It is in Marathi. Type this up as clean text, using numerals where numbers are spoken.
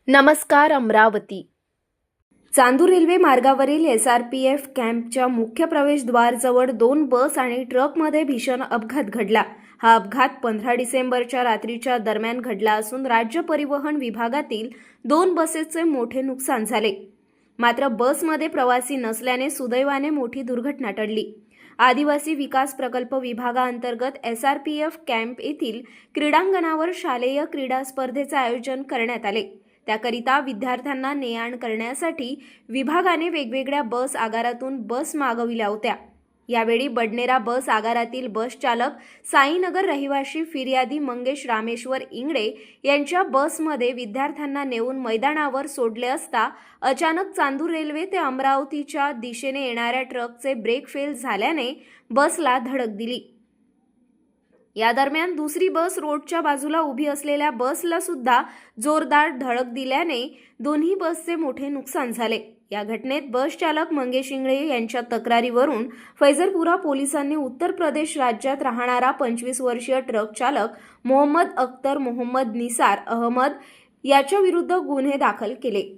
नमस्कार अमरावती. चांदूर रेल्वे मार्गावरील SRPF कॅम्पच्या मुख्य प्रवेशद्वाराजवळ 2 बस आणि ट्रकमध्ये भीषण अपघात घडला. हा अपघात 15 डिसेंबरच्या रात्रीच्या दरम्यान घडला असून राज्य परिवहन विभागातील 2 बसेसचे मोठे नुकसान झाले. मात्र बसमध्ये प्रवासी नसल्याने सुदैवाने मोठी दुर्घटना टळली. आदिवासी विकास प्रकल्प विभागाअंतर्गत SRPF कॅम्प येथील क्रीडांगणावर शालेय क्रीडा स्पर्धेचे आयोजन करण्यात आले. त्याकरिता विद्यार्थ्यांना ने-आण करण्यासाठी विभागाने वेगवेगळ्या बस आगारातून बस मागविल्या होत्या. यावेळी बडनेरा बस आगारातील बस चालक साईनगर रहिवासी फिर्यादी मंगेश रामेश्वर इंगडे यांच्या बसमध्ये विद्यार्थ्यांना नेऊन मैदानावर सोडले असता अचानक चांदूर रेल्वे ते अमरावतीच्या दिशेने येणाऱ्या ट्रकचे ब्रेक फेल झाल्याने बसला धडक दिली. या दरम्यान दुसरी बस रोडच्या बाजूला उभी असलेल्या बसला सुद्धा जोरदार धडक दिल्याने दोन्ही बसचे मोठे नुकसान झाले. या घटनेत बस चालक मंगेश इंगळे यांच्या तक्रारीवरून फैजलपुरा पोलिसांनी उत्तर प्रदेश राज्यात राहणारा 25 वर्षीय ट्रक चालक मोहम्मद अख्तर मोहम्मद निसार अहमद याच्या विरुद्ध गुन्हे दाखल केले.